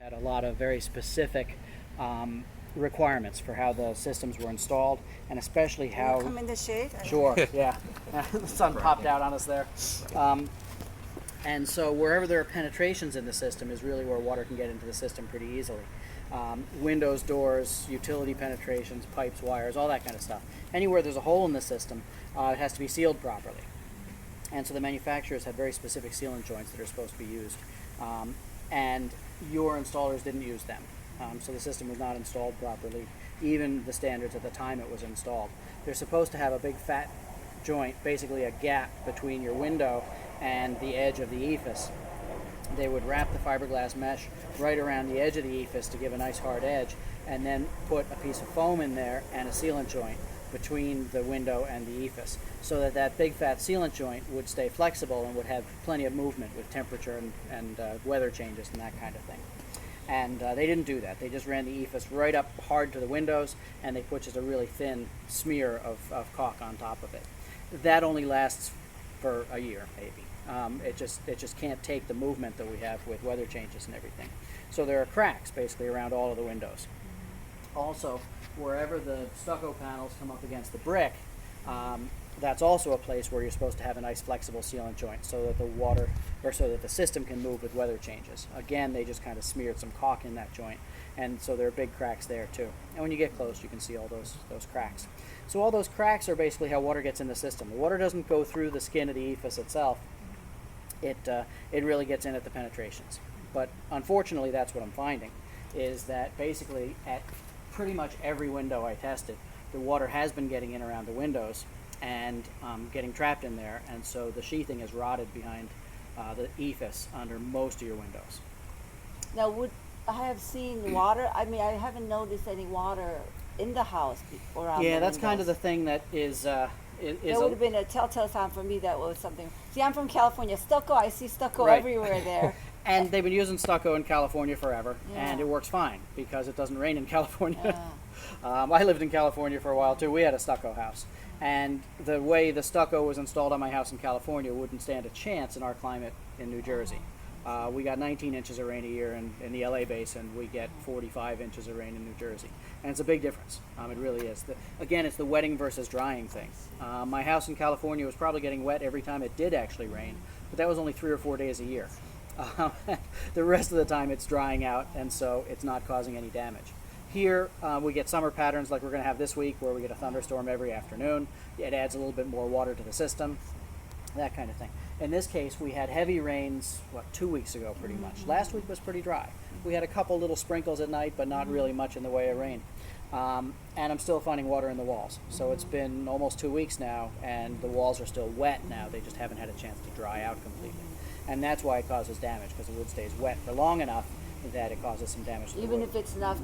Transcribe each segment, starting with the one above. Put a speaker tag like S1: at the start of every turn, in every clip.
S1: Had a lot of very specific requirements for how the systems were installed, and especially how.
S2: Come in the shade?
S1: Sure, yeah. The sun popped out on us there. And so wherever there are penetrations in the system is really where water can get into the system pretty easily. Windows, doors, utility penetrations, pipes, wires, all that kind of stuff. Anywhere there's a hole in the system, it has to be sealed properly. And so the manufacturers had very specific sealant joints that are supposed to be used. And your installers didn't use them. So the system was not installed properly, even the standards at the time it was installed. They're supposed to have a big fat joint, basically a gap between your window and the edge of the EIFS. They would wrap the fiberglass mesh right around the edge of the EIFS to give a nice hard edge, and then put a piece of foam in there and a sealant joint between the window and the EIFS, so that that big fat sealant joint would stay flexible and would have plenty of movement with temperature and weather changes and that kind of thing. And they didn't do that. They just ran the EIFS right up hard to the windows, and they put just a really thin smear of caulk on top of it. That only lasts for a year, maybe. It just can't take the movement that we have with weather changes and everything. So there are cracks basically around all of the windows. Also, wherever the stucco panels come up against the brick, that's also a place where you're supposed to have a nice flexible sealant joint so that the water, or so that the system can move with weather changes. Again, they just kind of smeared some caulk in that joint, and so there are big cracks there too. And when you get close, you can see all those cracks. So all those cracks are basically how water gets in the system. The water doesn't go through the skin of the EIFS itself. It really gets in at the penetrations. But unfortunately, that's what I'm finding, is that basically at pretty much every window I tested, the water has been getting in around the windows and getting trapped in there, and so the sheathing is rotted behind the EIFS under most of your windows.
S2: Now, I have seen water. I mean, I haven't noticed any water in the house around.
S1: Yeah,
S2: the
S1: that's
S2: windows.
S1: kind of the thing that is.
S2: That would have been a telltale sign for me that was something. See, I'm from California. Stucco, I see stucco
S1: Right.
S2: everywhere there.
S1: And they've been using stucco in California forever,
S2: Yeah.
S1: and it works fine because it doesn't rain in California.
S2: Yeah.
S1: I lived in California for a while too. We had a stucco house, and the way the stucco was installed on my house in California wouldn't stand a chance in our climate in New Jersey. We got 19 inches of rain a year in the LA basin. We get 45 inches of rain in New Jersey, and it's a big difference. It really is. Again, it's the wetting versus drying thing. My house in California was probably getting wet every time it did actually rain, but that was only 3 or 4 days a year. The rest of the time it's drying out, and so it's not causing any damage. Here we get summer patterns like we're going to have this week, where we get a thunderstorm every afternoon. It adds a little bit more water to the system, that kind of thing. In this case, we had heavy rains, 2 weeks ago pretty much. Last week was pretty dry. We had a couple little sprinkles at night, but not really much in the way of rain. And I'm still finding water in the walls. So it's been almost 2 weeks now, and the walls are still wet now. They just haven't had a chance to dry out completely. And that's why it causes damage, because the wood stays wet for long enough that it causes some damage to the
S2: Even
S1: wood.
S2: if it's not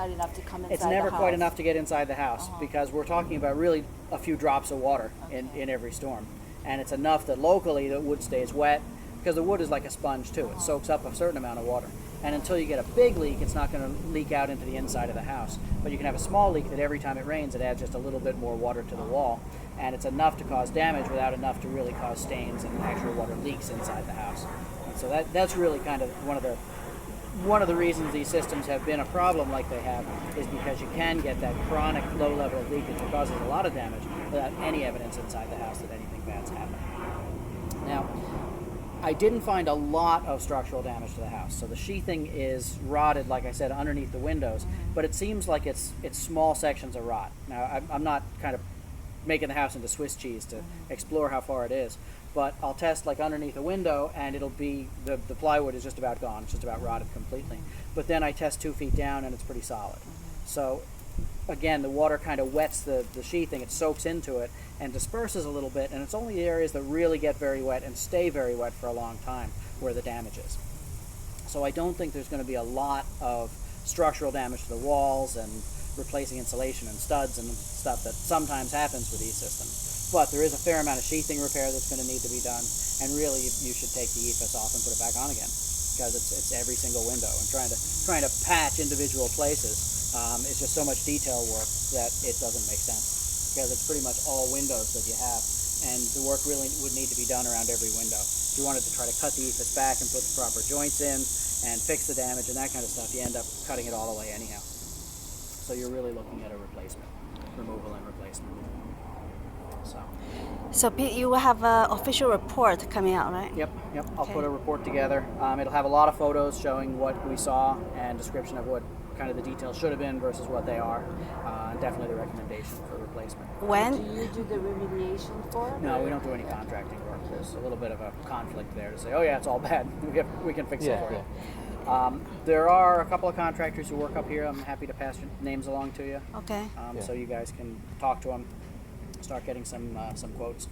S2: enough to come inside
S1: It's never
S2: the house.
S1: quite enough to get inside the house, because we're talking about really a few drops of water in every storm. And it's enough that locally the wood stays wet, because the wood is like a sponge too. It soaks up a certain amount of water. And until you get a big leak, it's not going to leak out into the inside of the house. But you can have a small leak that every time it rains, it adds just a little bit more water to the wall. And it's enough to cause damage without enough to really cause stains and actual water leaks inside the house. And so that's really kind of one of the reasons these systems have been a problem like they have, is because you can get that chronic low level of leakage that causes a lot of damage without any evidence inside the house that anything bad's happening. Now, I didn't find a lot of structural damage to the house. So the sheathing is rotted, like I said, underneath the windows, but it seems like it's small sections of rot. Now, I'm not kind of making the house into Swiss cheese to explore how far it is, but I'll test like underneath a window, and it'll be, the plywood is just about gone. It's just about rotted completely. But then I test 2 feet down, and it's pretty solid. So again, the water kind of wets the sheathing. It soaks into it and disperses a little bit, and it's only the areas that really get very wet and stay very wet for a long time where the damage is. So I don't think there's going to be a lot of structural damage to the walls and replacing insulation and studs and stuff that sometimes happens with these systems. But there is a fair amount of sheathing repair that's going to need to be done, and really you should take the EIFS off and put it back on again, because it's every single window, and trying to patch individual places is just so much detail work that it doesn't make sense, because it's pretty much all windows that you have, and the work really would need to be done around every window. If you wanted to try to cut the EIFS back and put the proper joints in, and fix the damage and that kind of stuff, you end up cutting it all away anyhow. So you're really looking at a replacement, removal and replacement.
S2: So Pete, you will have an official report coming out, right?
S1: Yep. I'll
S2: Okay.
S1: put a report together. It'll have a lot of photos showing what we saw and description of what kind of the details should have been versus what they are. And definitely the recommendation for replacement.
S2: When?
S3: Do you do the remediation for it?
S1: No, we don't do any contracting work. There's a little bit of a conflict there to say, oh yeah, it's all bad. We can fix it for you. There are a couple of contractors who work up here. I'm happy to pass your names along to you.
S2: Okay.
S1: So you guys can talk to them, start getting some quotes.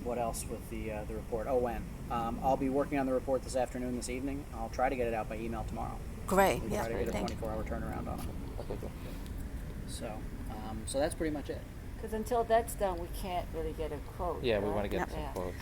S1: What else with the report? Oh, when? I'll be working on the report this afternoon, this evening. I'll try to get it out by email tomorrow.
S2: Great.
S1: We'll
S2: Yeah.
S1: try to get a
S2: Thank you.
S1: 24-hour turnaround on it.
S4: Okay, good.
S1: So that's pretty much it.
S3: Because until that's done, we can't really get a quote.
S4: Yeah, we
S3: right?
S4: want to get
S2: Yep.
S4: some
S3: Yeah.
S4: quotes.